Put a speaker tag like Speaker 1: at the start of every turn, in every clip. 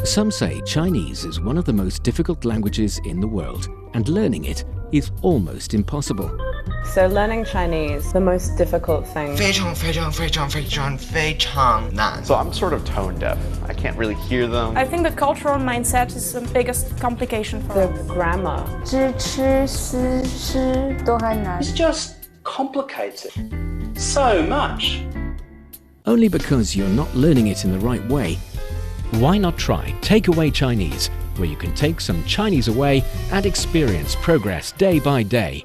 Speaker 1: Some say Chinese is one of the most difficult languages in the world, and learning it is almost impossible.
Speaker 2: So learning Chinese, the most difficult thing.
Speaker 3: 非常非常非常非常非常难
Speaker 4: So I'm sort of tone deaf. I can't really hear them.
Speaker 5: I think the cultural mindset is the biggest complication for
Speaker 2: The
Speaker 5: us.
Speaker 2: grammar.
Speaker 6: 知吃思诗都还难
Speaker 7: It's just complicated so much.
Speaker 1: Only because you're not learning it in the right way. Why not try Takeaway Chinese, where you can take some Chinese away and experience progress day by day.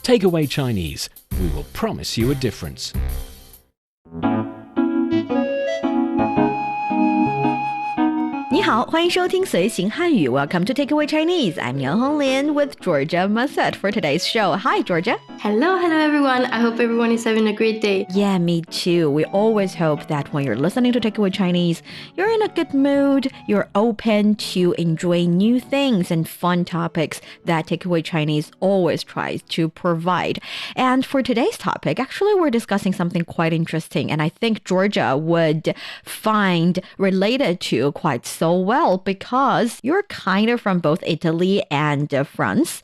Speaker 1: Takeaway Chinese, we will promise you a difference.
Speaker 8: 你好，欢迎收听随行汉语 Welcome to Takeaway Chinese. I'm Yang Honglin with Georgia Masset for today's show. Hi, Georgia.
Speaker 9: Hello everyone. I hope everyone is having a great day.
Speaker 8: Yeah, me too. We always hope that when you're listening to Takeaway Chinese, you're in a good mood, you're open to enjoy new things and fun topics that Takeaway Chinese always tries to provide. And for today's topic, actually we're discussing something quite interesting, and I think Georgia would find related to quite so well because you're kind of from both Italy and France.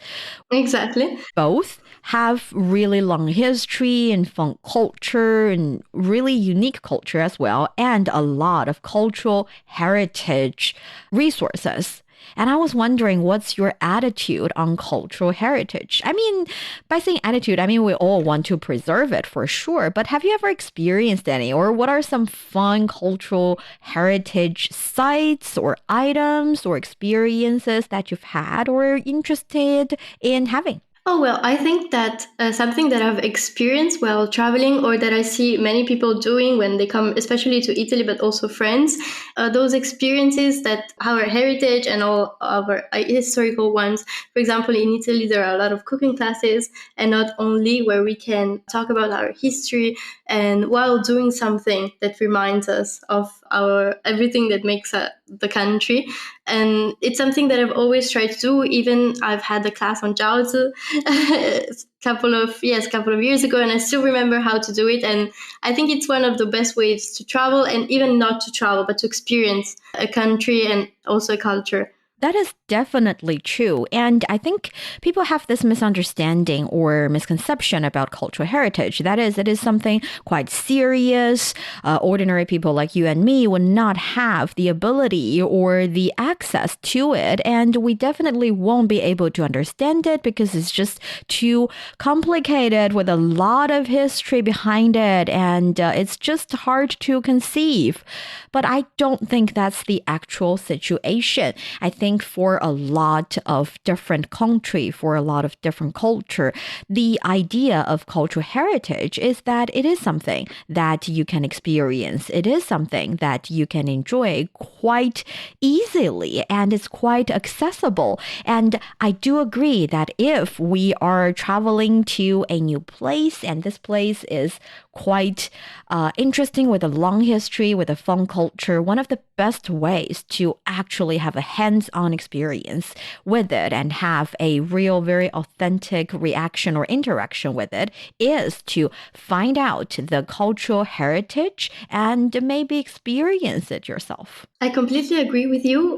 Speaker 9: Exactly.
Speaker 8: Both have really long history and fun culture and really unique culture as well, and a lot of cultural heritage resources. And I was wondering, what's your attitude on cultural heritage? I mean, by saying attitude, I mean we all want to preserve it for sure, but have you ever experienced any? Or what are some fun cultural heritage sites or items or experiences that you've had or are interested in having?
Speaker 9: Oh, well, I think that something that I've experienced while traveling or that I see many people doing when they come, especially to Italy, but also France, those experiences that our heritage and all our historical ones. For example, in Italy, there are a lot of cooking classes, and not only where we can talk about our history and while doing something that reminds us of our everything that makes the country. And it's something that I've always tried to do. Even I've had a class on jiaozi a couple of years ago, and I still remember how to do it. And I think it's one of the best ways to travel, and even not to travel, but to experience a country and also a culture.
Speaker 8: That is definitely true. And I think people have this misunderstanding or misconception about cultural heritage. That is, it is something quite serious. Ordinary people like you and me would not have the ability or the access to it. And we definitely won't be able to understand it because it's just too complicated with a lot of history behind it. And it's just hard to conceive. But I don't think that's the actual situation. I think for a lot of different country, for a lot of different culture, the idea of cultural heritage is that it is something that you can experience. It is something that you can enjoy quite easily, and it's quite accessible. And I do agree that if we are traveling to a new place, and this place is quite interesting with a long history, with a fun culture, one of the best ways to actually have a hands-on experience with it and have a real, very authentic reaction or interaction with it is to find out the cultural heritage and maybe experience it yourself.
Speaker 9: I completely agree with you.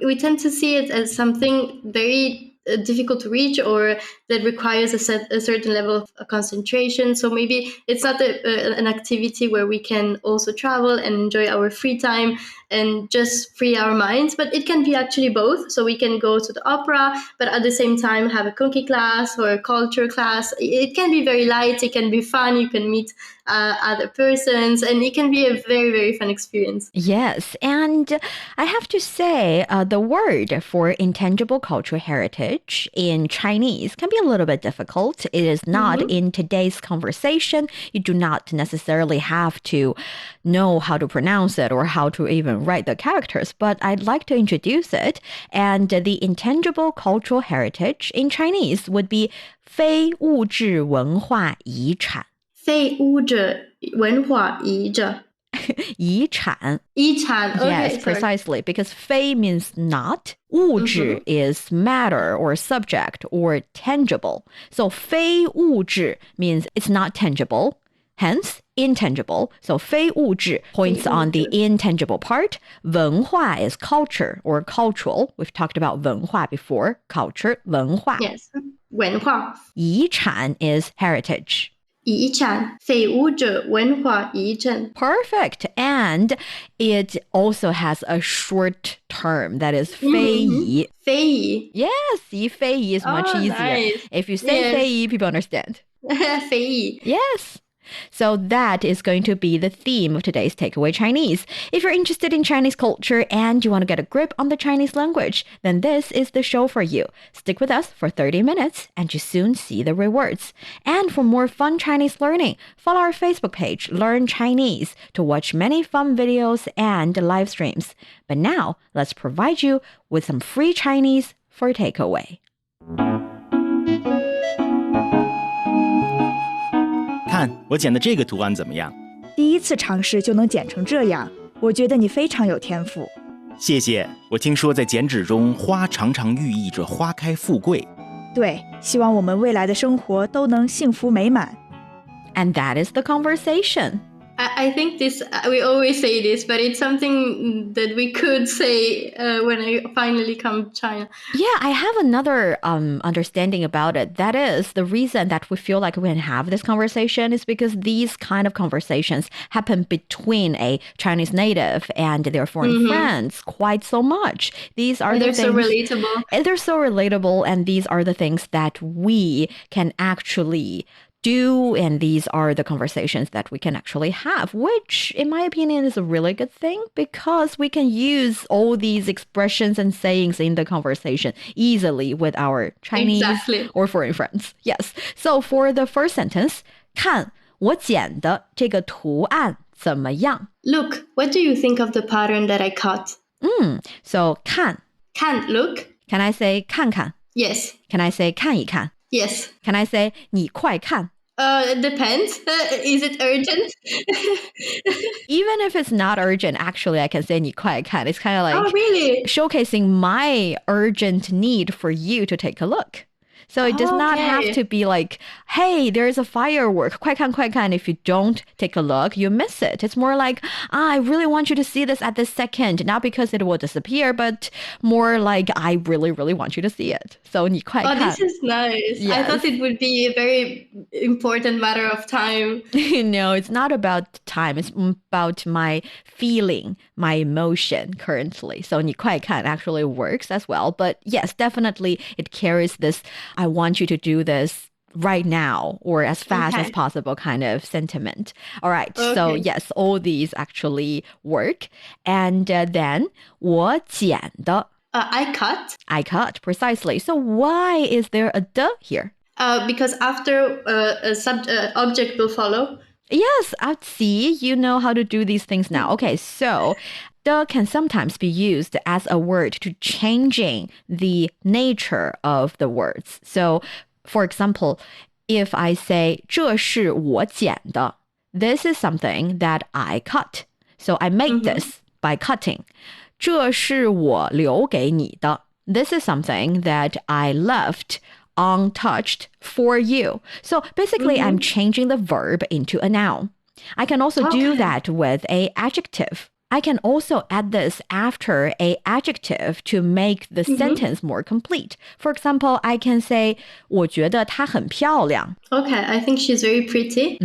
Speaker 9: We tend to see it as something very difficult to reach or that requires a certain level of concentration. So maybe it's not an activity where we can also travel and enjoy our free time and just free our minds, but it can be actually both. So we can go to the opera, but at the same time have a cooking class or a culture class. It can be very light, it can be fun, you can meet other persons, and it can be a very, very fun experience.
Speaker 8: Yes, and I have to say the word for intangible cultural heritage in Chinese can be a little bit difficult. It is not in today's conversation. You do not necessarily have to know how to pronounce it or how to even write the characters, but I'd like to introduce it. And the intangible cultural heritage in Chinese would be 非物质文化遗产。
Speaker 9: 非物质文化遗产。
Speaker 8: 遗产.
Speaker 9: 遗产. Okay,
Speaker 8: yes, precisely, because 非 means not. 物质 is matter or subject or tangible. So 非物质 means it's not tangible. Hence, intangible. So 非物质 points on the intangible part. 文化 is culture or cultural. We've talked about 文化 before. Culture, 文化.
Speaker 9: Yes. 文化
Speaker 8: 遗产 is heritage.
Speaker 9: 遗产非物质文化遗产
Speaker 8: Perfect. And it also has a short term that is 非遗.
Speaker 9: 非遗
Speaker 8: Yes, 遗非遗 is much easier.
Speaker 9: Nice.
Speaker 8: If you say
Speaker 9: Yes.
Speaker 8: 非遗, people understand.
Speaker 9: 非遗
Speaker 8: Yes. So that is going to be the theme of today's Takeaway Chinese. If you're interested in Chinese culture and you want to get a grip on the Chinese language, then this is the show for you. Stick with us for 30 minutes and you soon see the rewards. And for more fun Chinese learning, follow our Facebook page, Learn Chinese, to watch many fun videos and live streams. But now, let's provide you with some free Chinese for takeaway.
Speaker 10: 看我剪的这个图案怎么样？
Speaker 11: 第一次尝试就能剪成这样，我觉得你非常有天赋。
Speaker 10: 谢谢。我听说在剪纸中，花常常寓意着花开富贵。
Speaker 11: 对，希望我们未来的生活都能幸福美满。
Speaker 8: And that is the conversation.
Speaker 9: I think this, we always say this, but it's something that we could say when I finally come to China.
Speaker 8: Yeah, I have another understanding about it. That is, the reason that we feel like we can have this conversation is because these kind of conversations happen between a Chinese native and their foreign friends quite so much. These are
Speaker 9: they're
Speaker 8: the things,
Speaker 9: so relatable.
Speaker 8: And they're so relatable, and these are the things that we can actually do, and these are the conversations that we can actually have, which in my opinion is a really good thing because we can use all these expressions and sayings in the conversation easily with our Chinese or foreign friends. Yes. So for the first sentence, 看我剪的这个图案怎么样?
Speaker 9: Look, what do you think of the pattern that I cut?
Speaker 8: So 看
Speaker 9: look.
Speaker 8: Can I say 看看?
Speaker 9: Yes.
Speaker 8: Can I say 看一看?
Speaker 9: Yes.
Speaker 8: Can I say 你快看?
Speaker 9: It depends. Is it urgent?
Speaker 8: Even if it's not urgent, actually, I can say 你快看. It's kind of like
Speaker 9: really?
Speaker 8: showcasing my urgent need for you to take a look. So it does not have to be like, hey, there's a firework. 快看快看. If you don't take a look, you miss it. It's more like, I really want you to see this at this second. Not because it will disappear, but more like, I really, really want you to see it. So 你快看.
Speaker 9: This is nice.
Speaker 8: Yes.
Speaker 9: I thought it would be a very important matter of time.
Speaker 8: No, it's not about time. It's about my feeling, my emotion currently. So 你快看 actually works as well. But yes, definitely it carries this, I want you to do this right now or as fast as possible kind of sentiment. All right. So yes, all these actually work. And then 我剪的.
Speaker 9: I cut.
Speaker 8: I cut, precisely. So why is there a de here?
Speaker 9: Because after a object will follow.
Speaker 8: Yes, see, you know how to do these things now. Okay, so 的 can sometimes be used as a word to changing the nature of the words. So, for example, if I say 这是我剪的, this is something that I cut. So I make this by cutting. 这是我留给你的. This is something that I left untouched for you. So basically, I'm changing the verb into a noun. I can also do that with a adjective. I can also add this after a adjective to make the sentence more complete. For example, I can say 我觉得她很漂亮.
Speaker 9: Okay, I think she's very pretty.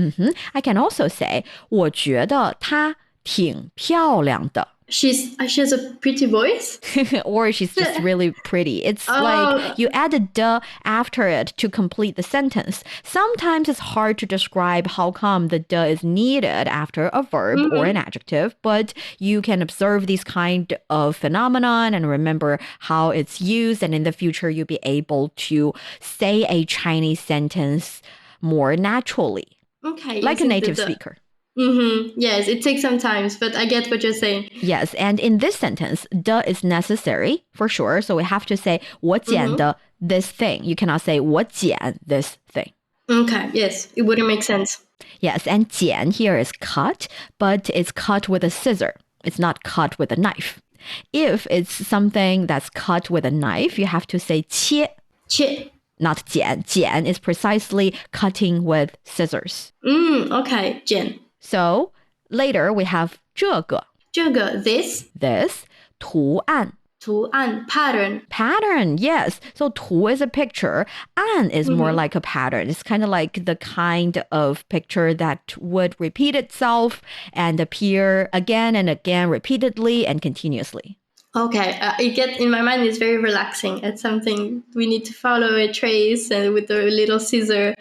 Speaker 8: I can also say 我觉得她挺漂亮的.
Speaker 9: She has a pretty voice?
Speaker 8: Or she's just really pretty. It's like you add a de after it to complete the sentence. Sometimes it's hard to describe how come the de is needed after a verb or an adjective, but you can observe these kind of phenomenon and remember how it's used, and in the future you'll be able to say a Chinese sentence more naturally.
Speaker 9: Okay.
Speaker 8: Like a native speaker.
Speaker 9: Yes, it takes some time, but I get what you're saying.
Speaker 8: Yes, and in this sentence, de is necessary for sure. So we have to say 我剪的 this thing. You cannot say 我剪 this thing.
Speaker 9: Okay, yes, it wouldn't make sense.
Speaker 8: Yes, and 剪 here is cut, but it's cut with a scissor. It's not cut with a knife. If it's something that's cut with a knife, you have to say 切.
Speaker 9: 切.
Speaker 8: Not 剪. 剪 is precisely cutting with scissors.
Speaker 9: Okay, 剪.
Speaker 8: So later we have 这个
Speaker 9: 这个 this
Speaker 8: 图案
Speaker 9: 图案 pattern.
Speaker 8: Yes. So 图 is a picture. 案 is more like a pattern. It's kind of like the kind of picture that would repeat itself and appear again and again repeatedly and continuously.
Speaker 9: Okay, in my mind, it's very relaxing. It's something we need to follow a trace and with a little scissor.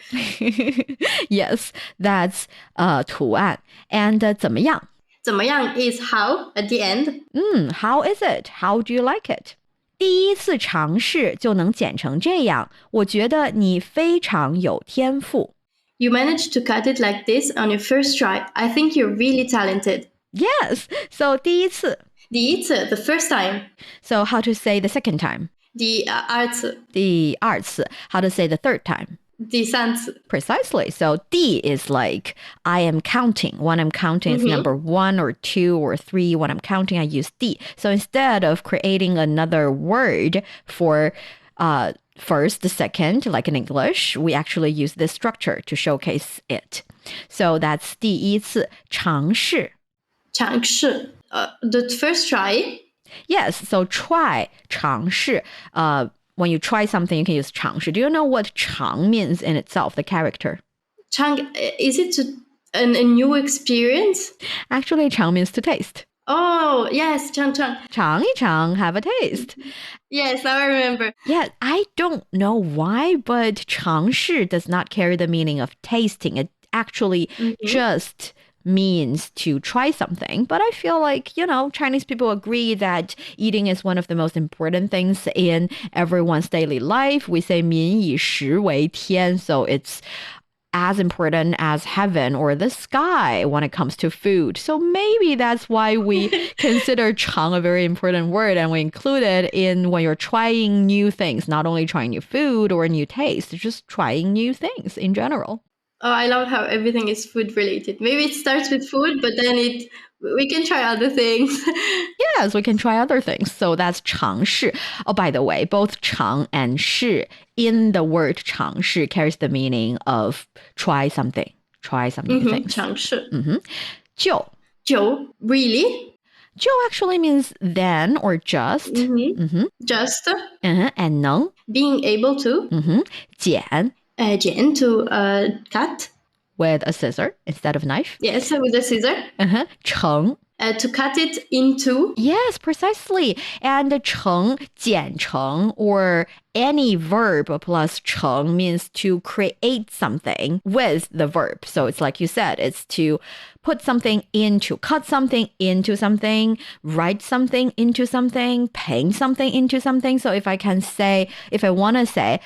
Speaker 8: Yes, that's 图案. And 怎么样?
Speaker 9: 怎么样 is how at the end.
Speaker 8: How is it? How do you like it? 第一次尝试就能剪成这样，我觉得你非常有天赋。
Speaker 9: You managed to cut it like this on your first try. I think you're really talented.
Speaker 8: Yes. So 第一次
Speaker 9: 第一次 the first time.
Speaker 8: So how to say the second time?
Speaker 9: 第二次
Speaker 8: 第二次 How to say the third time?
Speaker 9: 第三次
Speaker 8: Precisely. So D is like I am counting. When I'm counting, it's number 1 or 2 or 3. When I'm counting, I use D. So instead of creating another word for first, the second, like in English, we actually use this structure to showcase it. So that's 第一次尝试。
Speaker 9: 尝试 the first try.
Speaker 8: Yes. So try 尝试。When you try something, you can use 尝试. Do you know what 尝 means in itself, the character?
Speaker 9: 尝 is it a new experience?
Speaker 8: Actually, 尝 means to taste.
Speaker 9: Oh, yes, 尝
Speaker 8: 尝一尝, have a taste.
Speaker 9: Yes, now I remember.
Speaker 8: Yeah, I don't know why, but 尝试 does not carry the meaning of tasting. It actually just means to try something. But I feel like, Chinese people agree that eating is one of the most important things in everyone's daily life. We say 民以食为天, so it's as important as heaven or the sky when it comes to food. So maybe that's why we consider 尝 a very important word and we include it in when you're trying new things, not only trying new food or new taste, just trying new things in general.
Speaker 9: Oh, I love how everything is food related. Maybe it starts with food, but then we can try other things.
Speaker 8: Yes, we can try other things. So that's 尝试. Oh, by the way, both 尝 and 试 in the word 尝试 carries the meaning of try something new things.
Speaker 9: 尝试.
Speaker 8: 就
Speaker 9: really?
Speaker 8: 就 actually means then or just.
Speaker 9: Just.
Speaker 8: And 能
Speaker 9: being able to.
Speaker 8: 剪
Speaker 9: 剪 to cut.
Speaker 8: With a scissor instead of knife.
Speaker 9: Yes, with a scissor.
Speaker 8: 成
Speaker 9: to cut it into.
Speaker 8: Yes, precisely. And 成 剪成 or any verb plus 成 means to create something with the verb. So it's like you said, it's to put something into, cut something into something, write something into something, paint something into something. So if I want to say,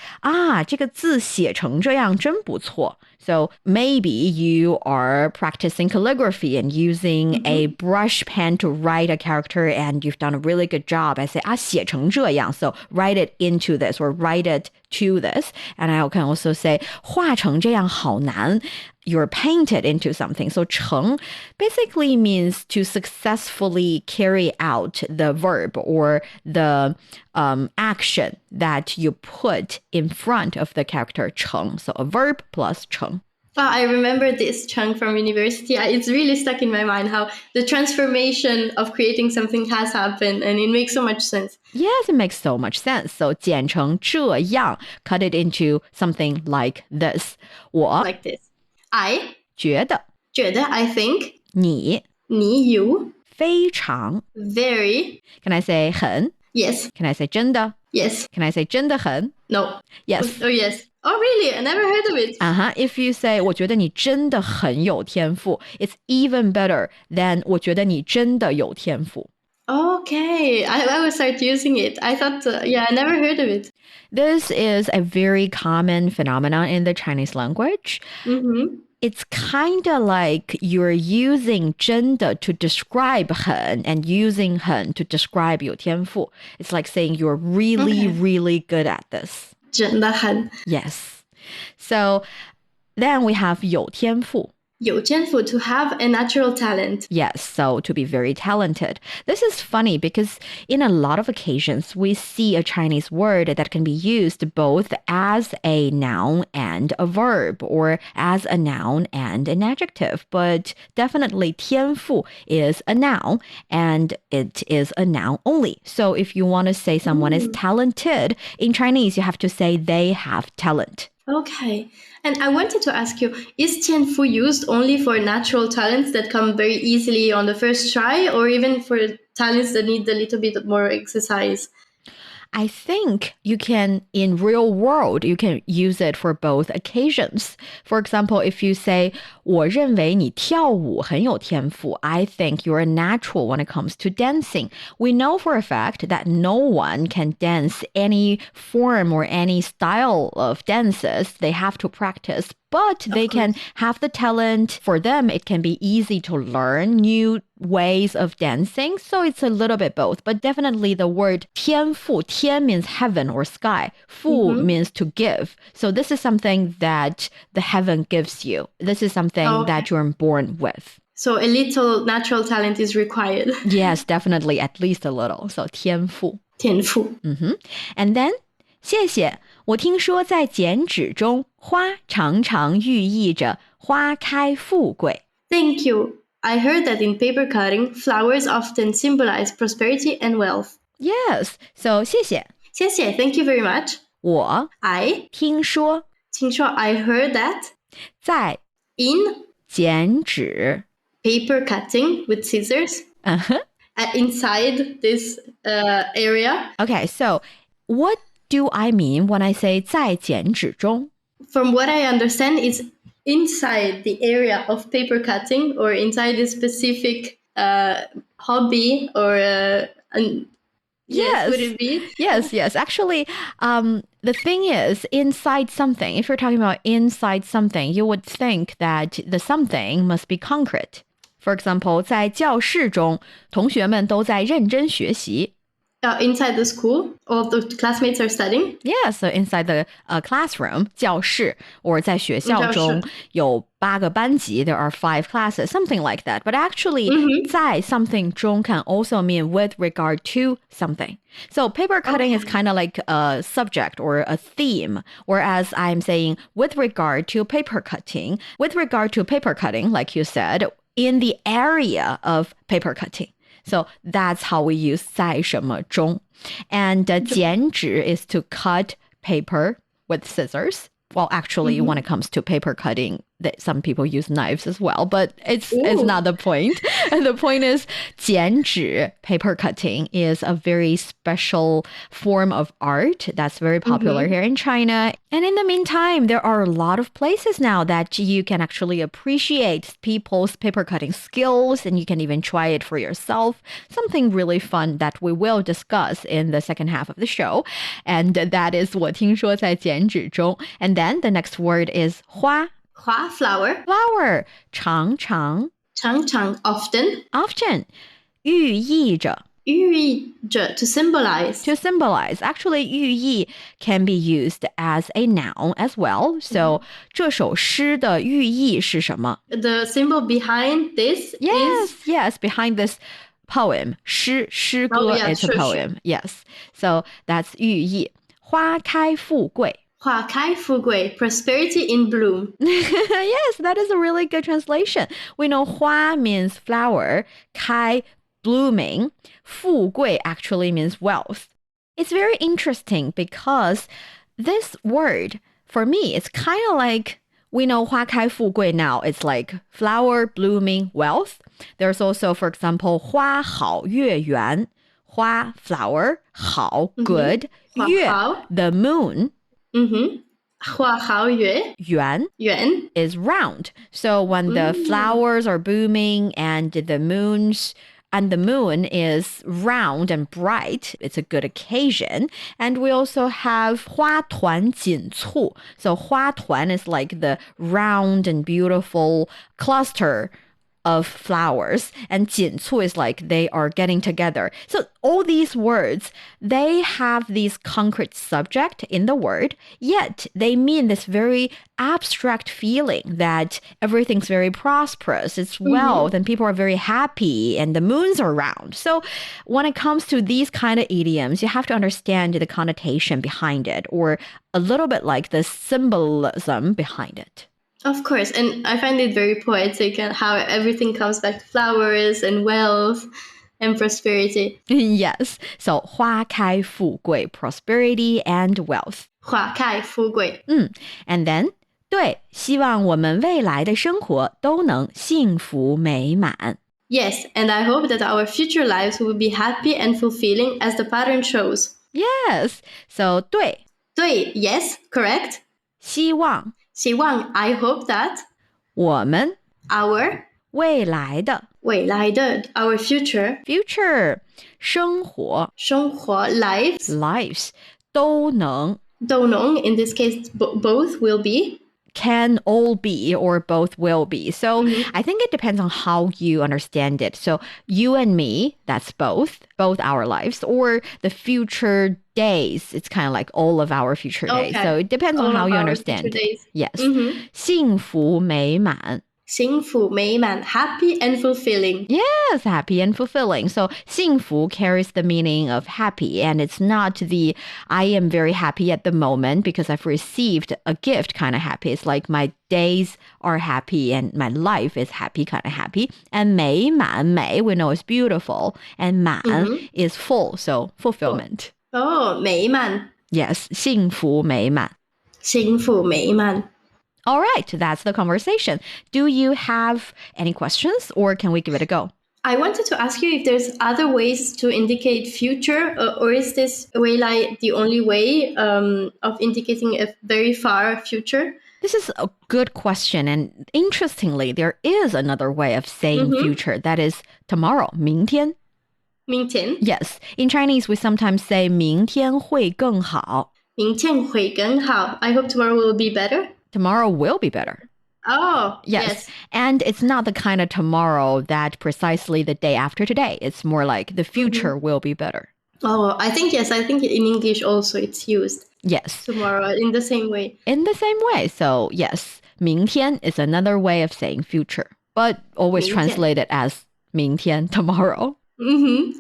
Speaker 8: 这个字写成这样真不错. So maybe you are practicing calligraphy and using a brush pen to write a character and you've done a really good job. I say, 写成这样. So write it into this or write it to this. And I can also say, 画成这样好难. You're painted into something. So 成 basically means to successfully carry out the verb or the action that you put in front of the character 成. So a verb plus 成.
Speaker 9: I remember this chunk from university. It's really stuck in my mind how the transformation of creating something has happened and it makes so much sense.
Speaker 8: Yes, it makes so much sense. So 剪成这样, cut it into something like this. 我
Speaker 9: like this. I
Speaker 8: 觉得
Speaker 9: I think
Speaker 8: 你
Speaker 9: you
Speaker 8: 非常
Speaker 9: very.
Speaker 8: Can I say 很?
Speaker 9: Yes.
Speaker 8: Can I say 真的?
Speaker 9: Yes.
Speaker 8: Can I say 真的很?
Speaker 9: No.
Speaker 8: Yes.
Speaker 9: Oh, yes. Oh, really? I never heard of it.
Speaker 8: If you say 我觉得你真的很有天赋, it's even better than 我觉得你真的有天赋.
Speaker 9: Okay, I will start using it. I thought, I never heard of it.
Speaker 8: This is a very common phenomenon in the Chinese language. It's kind of like you're using 真的 to describe 很 and using 很 to describe 有天赋. It's like saying you're really, really good at this.
Speaker 9: 真的很.
Speaker 8: Yes. So then we have 有天赋.
Speaker 9: 有天赋 to have a natural talent.
Speaker 8: Yes, so to be very talented. This is funny because in a lot of occasions, we see a Chinese word that can be used both as a noun and a verb, or as a noun and an adjective. But definitely 天赋 is a noun, and it is a noun only. So if you want to say someone is talented, in Chinese, you have to say they have talent.
Speaker 9: Okay. And I wanted to ask you, is 天赋 used only for natural talents that come very easily on the first try, or even for talents that need a little bit more exercise?
Speaker 8: I think you can, in real world, you can use it for both occasions. For example, if you say, 我认为你跳舞很有天赋, I think you're a natural when it comes to dancing. We know for a fact that no one can dance any form or any style of dances. They have to practice, but they can have the talent. For them, it can be easy to learn new ways of dancing. So it's a little bit both, but definitely the word 天赋, 天 means heaven or sky. 赋 means to give. So this is something that the heaven gives you. This is something that you're born with.
Speaker 9: So a little natural talent is required.
Speaker 8: Yes, definitely, at least a little. So 天赋.
Speaker 9: 天赋.
Speaker 8: And then, 谢谢. 我听说在剪纸中，花常常寓意着花开富贵。
Speaker 9: Thank you. I heard that in paper cutting, flowers often symbolize prosperity and wealth.
Speaker 8: Yes, so 谢谢.
Speaker 9: 谢谢, thank you very much.
Speaker 8: 我
Speaker 9: I
Speaker 8: 听说
Speaker 9: I heard that
Speaker 8: 在
Speaker 9: in
Speaker 8: 剪纸
Speaker 9: paper cutting with scissors inside this area.
Speaker 8: Okay, so what do I mean when I say 在剪纸中?
Speaker 9: From what I understand, it's inside the area of paper cutting or inside a specific hobby or yes, would it be?
Speaker 8: Yes. Actually, the thing is, inside something, if you're talking about inside something, you would think that the something must be concrete. For example, 在教室中，同学们都在认真学习。
Speaker 9: Inside the school, all the classmates are studying?
Speaker 8: Yeah, so inside the classroom, 教室, or 在学校中有8个班级, there are 5 classes, something like that. But actually, 在 something 中 can also mean with regard to something. So paper cutting is kind of like a subject or a theme, whereas I'm saying with regard to paper cutting, like you said, in the area of paper cutting. So that's how we use 在什么中. And 剪纸 is to cut paper with scissors. Well, actually, when it comes to paper cutting, some people use knives as well, but it's not the point. And the point is, 剪纸, paper cutting, is a very special form of art that's very popular here in China. And in the meantime, there are a lot of places now that you can actually appreciate people's paper cutting skills, and you can even try it for yourself. Something really fun that we will discuss in the second half of the show. And that is 我听说在剪纸中. And then the next word is 花.
Speaker 9: 花, flower.
Speaker 8: Flower, 常常.
Speaker 9: 常常, often.
Speaker 8: Often. 寓意着.
Speaker 9: 寓意着, to symbolize.
Speaker 8: To symbolize. Actually, 寓意 can be used as a noun as well. So, 这首诗的寓意是什么?
Speaker 9: The symbol behind this is...
Speaker 8: Yes, behind this poem. 诗歌 is a poem. Yes. So, that's 寓意. 花开富贵.
Speaker 9: 花开富贵, prosperity in bloom.
Speaker 8: Yes, that is a really good translation. We know 花 means flower, 开 blooming, 富贵 actually means wealth. It's very interesting because this word, for me, it's kind of like, we know 花开富贵now. It's like flower, blooming, wealth. There's also, for example, 花好月圆. 花, flower, 好, good. 月, the moon.
Speaker 9: 花好月.
Speaker 8: 圆 is round. So when the flowers are blooming and the moon is round and bright, it's a good occasion. And we also have 花团锦簇. So 花团 is like the round and beautiful cluster of flowers, and 锦簇 is like they are getting together. So all these words, they have these concrete subject in the word, yet they mean this very abstract feeling that everything's very prosperous, it's wealth, and people are very happy, and the moons are round. So when it comes to these kind of idioms, you have to understand the connotation behind it, or a little bit like the symbolism behind it.
Speaker 9: Of course, and I find it very poetic and how everything comes back to flowers and wealth and prosperity.
Speaker 8: Yes, so 花开富贵, prosperity and wealth.
Speaker 9: 花开富贵.
Speaker 8: And then 对，希望我们未来的生活都能幸福美满。
Speaker 9: Yes, and I hope that our future lives will be happy and fulfilling as the pattern shows.
Speaker 8: Yes, so 对，
Speaker 9: yes, correct.
Speaker 8: 希望
Speaker 9: I hope that
Speaker 8: 我们
Speaker 9: our
Speaker 8: 未来的
Speaker 9: our future
Speaker 8: 生活
Speaker 9: lives
Speaker 8: 都能
Speaker 9: in this case both will be
Speaker 8: can all be or both will be. So I think it depends on how you understand it. So you and me, that's both our lives, or the future days, it's kind of like all of our future days. So it depends on how you understand. Yes. 幸福美满
Speaker 9: 幸福美满 happy and fulfilling.
Speaker 8: Yes, happy and fulfilling. So 幸福 carries the meaning of happy, and it's not the I am very happy at the moment because I've received a gift kind of happy. It's like my days are happy and my life is happy kind of happy. And 美满 美 we know is beautiful, and 满 is full, so fulfillment.
Speaker 9: Oh, 美满
Speaker 8: Yes, 幸福美满
Speaker 9: 幸福美满
Speaker 8: All right, that's the conversation. Do you have any questions, or can we give it a go?
Speaker 9: I wanted to ask you if there's other ways to indicate future, or is this way like the only way of indicating a very far future?
Speaker 8: This is a good question, and interestingly, there is another way of saying future, that is tomorrow, 明天.
Speaker 9: 明天
Speaker 8: Yes, in Chinese we sometimes say 明天会更好.
Speaker 9: 明天会更好 I hope tomorrow will be better.
Speaker 8: Tomorrow will be better.
Speaker 9: Oh,
Speaker 8: yes. And it's not the kind of tomorrow that precisely the day after today. It's more like the future will be better.
Speaker 9: Oh, I think in English also it's used.
Speaker 8: Yes.
Speaker 9: Tomorrow in the same way.
Speaker 8: In the same way. So yes, 明天 is another way of saying future, but always
Speaker 9: 明天
Speaker 8: translated as 明天, tomorrow.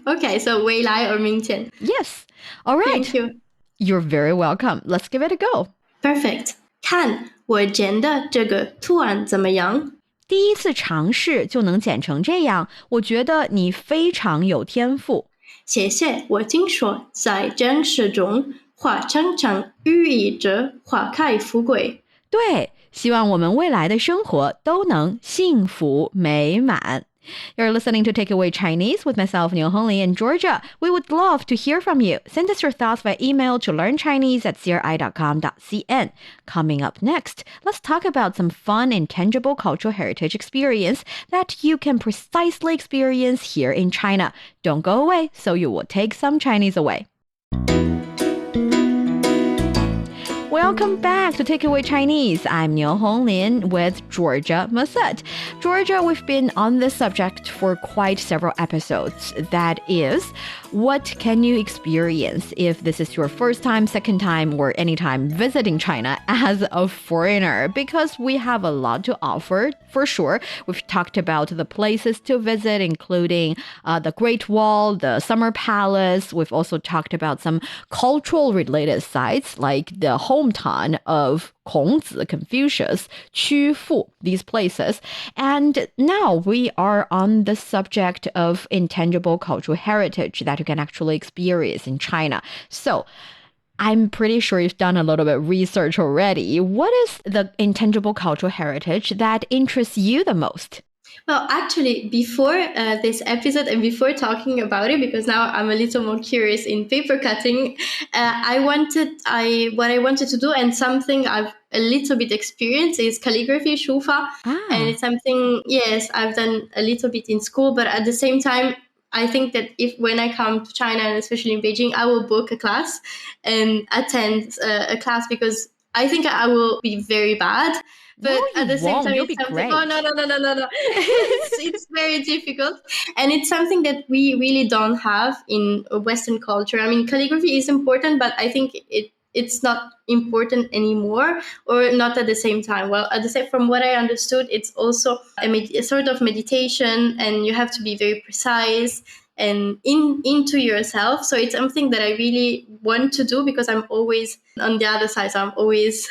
Speaker 9: Okay, so 未来 or 明天
Speaker 8: Yes. All right.
Speaker 9: Thank you.
Speaker 8: You're very welcome. Let's give it a go.
Speaker 9: Perfect. 看我剪的这个图案怎么样？
Speaker 8: 第一次尝试就能剪成这样，我觉得你非常有天赋。
Speaker 9: 谢谢。我听说在真实中，花常常寓意着花开富贵。
Speaker 8: 对，希望我们未来的生活都能幸福美满。You're listening to Takeaway Chinese with myself, Niu Hongli, in Georgia. We would love to hear from you. Send us your thoughts via email to learnchinese@cri.com.cn. Coming up next, let's talk about some fun intangible cultural heritage experience that you can precisely experience here in China. Don't go away, so you will take some Chinese away. Welcome back to Takeaway Chinese. I'm Niu Honglin with Georgia Maset. Georgia, we've been on this subject for quite several episodes. That is, what can you experience if this is your first time, second time, or any time visiting China as a foreigner? Because we have a lot to offer, for sure. We've talked about the places to visit, including the Great Wall, the Summer Palace. We've also talked about some cultural related sites like the hometown of Kongzi, Confucius, Qu Fu, these places. And now we are on the subject of intangible cultural heritage that you can actually experience in China. So I'm pretty sure you've done a little bit of research already. What is the intangible cultural heritage that interests you the most?
Speaker 9: Well, actually, before this episode and before talking about it, because now I'm a little more curious in paper cutting, what I wanted to do and something I've a little bit experienced is calligraphy, 书法. And it's something, yes, I've done a little bit in school, but at the same time, I think that when I come to China, and especially in Beijing, I will book a class and attend a class because I think I will be very bad. But
Speaker 8: No,
Speaker 9: at the
Speaker 8: you
Speaker 9: same
Speaker 8: won't.
Speaker 9: time,
Speaker 8: You'll
Speaker 9: it's
Speaker 8: be
Speaker 9: something.
Speaker 8: great.
Speaker 9: Oh no! It's very difficult, and it's something that we really don't have in Western culture. I mean, calligraphy is important, but I think it's not important anymore, or not at the same time. Well, at the same, from what I understood, it's also a sort of meditation, and you have to be very precise and into yourself. So it's something that I really want to do, because I'm always on the other side. So I'm always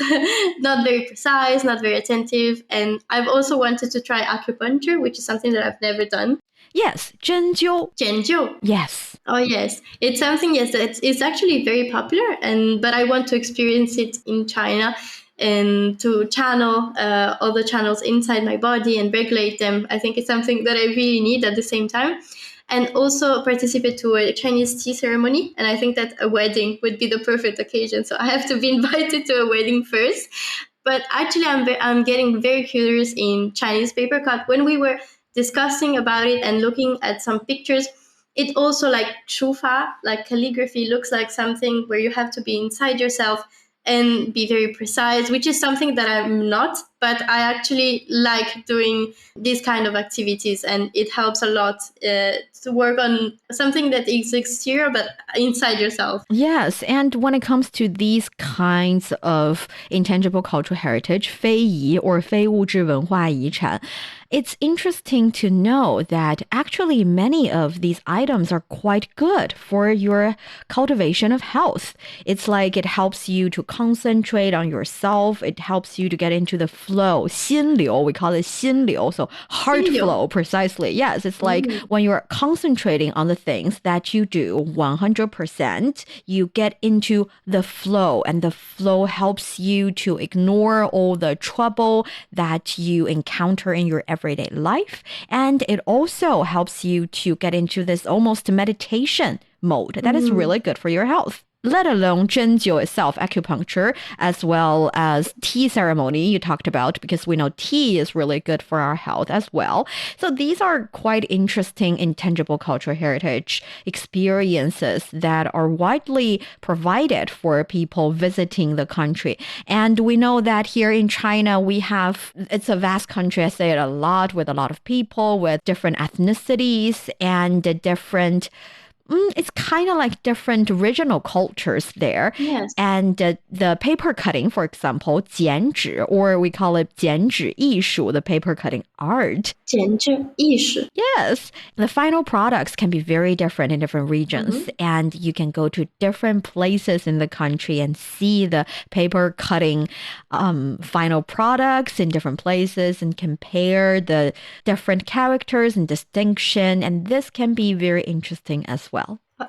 Speaker 9: not very precise, not very attentive. And I've also wanted to try acupuncture, which is something that I've never done.
Speaker 8: Yes, 针灸.
Speaker 9: 针灸.
Speaker 8: Yes.
Speaker 9: Oh yes, it's something. Yes, it's actually very popular, but I want to experience it in China, and to channel all the channels inside my body and regulate them. I think it's something that I really need at the same time, and also participate to a Chinese tea ceremony. And I think that a wedding would be the perfect occasion. So I have to be invited to a wedding first. But actually, I'm getting very curious in Chinese paper cut. When we were discussing about it and looking at some pictures, it also, like shufa, like calligraphy, looks like something where you have to be inside yourself and be very precise, which is something that I'm not, but I actually like doing these kind of activities, and it helps a lot to work on something that is exterior but inside yourself.
Speaker 8: Yes, and when it comes to these kinds of intangible cultural heritage, 非遗 or 非物质文化遗产, it's interesting to know that actually many of these items are quite good for your cultivation of health. It's like it helps you to concentrate on yourself. It helps you to get into the flow. 心流, we call it 心流, so heart
Speaker 9: 心流.
Speaker 8: flow, precisely. Yes, it's like when you're concentrating on the things that you do 100%, you get into the flow, and the flow helps you to ignore all the trouble that you encounter in your everyday life. And it also helps you to get into this almost meditation mode that is really good for your health. Let alone 针灸itself, acupuncture, as well as tea ceremony you talked about, because we know tea is really good for our health as well. So these are quite interesting intangible cultural heritage experiences that are widely provided for people visiting the country. And we know that here in China, it's a vast country, I say it a lot, with a lot of people with different ethnicities and different it's kind of like different regional cultures there.
Speaker 9: Yes.
Speaker 8: And the paper cutting, for example, 剪纸, or we call it 剪纸艺术, the paper cutting art.
Speaker 9: 剪纸艺术.
Speaker 8: Yes. The final products can be very different in different regions. And you can go to different places in the country and see the paper cutting final products in different places and compare the different characters and distinction. And this can be very interesting as well.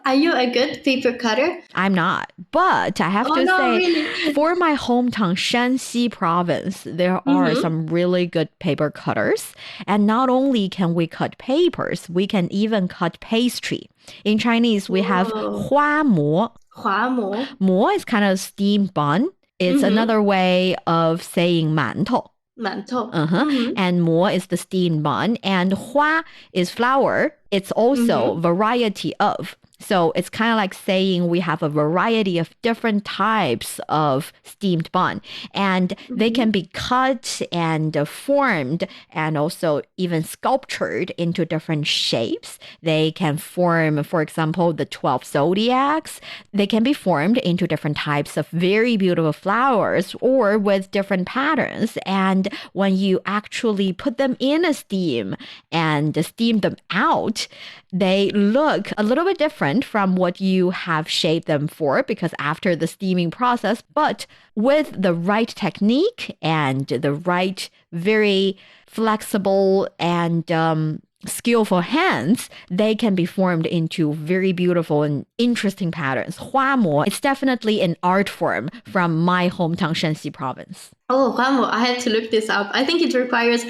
Speaker 9: Are you a good paper cutter?
Speaker 8: I'm not, but I have to say,
Speaker 9: really?
Speaker 8: for my hometown Shanxi province, there are some really good paper cutters. And not only can we cut papers, we can even cut pastry. In Chinese, we have 花模.
Speaker 9: 花模.
Speaker 8: 模 is kind of steamed bun. It's another way of saying 馒头.
Speaker 9: 馒头.
Speaker 8: And 模 is the steamed bun. And 花 is flour. It's also variety of. So it's kind of like saying we have a variety of different types of steamed bun. And they can be cut and formed and also even sculptured into different shapes. They can form, for example, the 12 zodiacs. They can be formed into different types of very beautiful flowers or with different patterns. And when you actually put them in a steam and steam them out, they look a little bit different from what you have shaped them for, because after the steaming process, but with the right technique and the right, very flexible and skillful hands, they can be formed into very beautiful and interesting patterns. 花模, it's definitely an art form from my hometown Shanxi province.
Speaker 9: Oh, 花模, I have to look this up. I think it requires,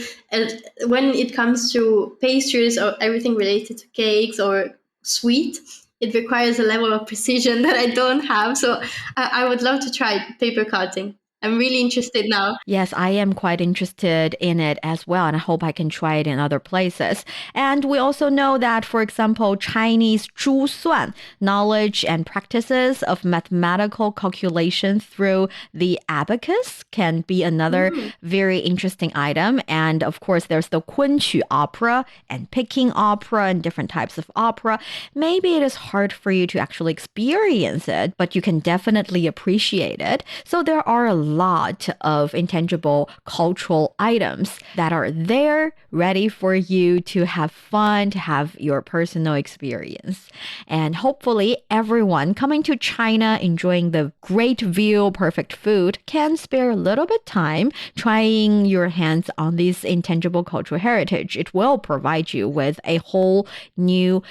Speaker 9: when it comes to pastries or everything related to cakes or sweet, it requires a level of precision that I don't have. So I would love to try paper cutting. I'm really interested now.
Speaker 8: Yes, I am quite interested in it as well, and I hope I can try it in other places. And we also know that, for example, Chinese 珠算, knowledge and practices of mathematical calculation through the abacus, can be another very interesting item. And of course, there's the 昆曲 opera and Peking opera and different types of opera. Maybe it is hard for you to actually experience it, but you can definitely appreciate it. So there are a lot of intangible cultural items that are there ready for you to have fun, to have your personal experience. And hopefully everyone coming to China enjoying the great view, perfect food can spare a little bit time trying your hands on this intangible cultural heritage. It will provide you with a whole new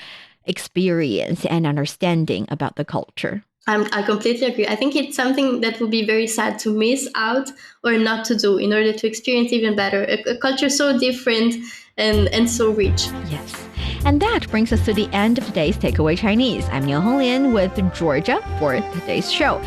Speaker 8: experience and understanding about the culture.
Speaker 9: I completely agree. I think it's something that would be very sad to miss out or not to do in order to experience even better. A culture so different and so rich.
Speaker 8: Yes. And that brings us to the end of today's Takeaway Chinese. I'm Niu Honglin with Georgia for today's show.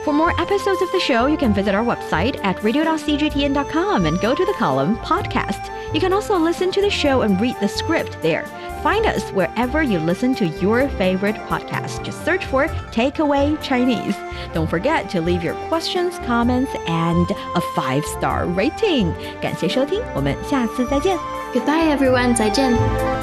Speaker 8: For more episodes of the show, you can visit our website at radio.cgtn.com and go to the column Podcast. You can also listen to the show and read the script there. Find us wherever you listen to your favorite podcast. Just search for Takeaway Chinese. Don't forget to leave your questions, comments, and a 5-star rating. 感谢收听，我们下次再见。
Speaker 9: Goodbye, everyone. 再见。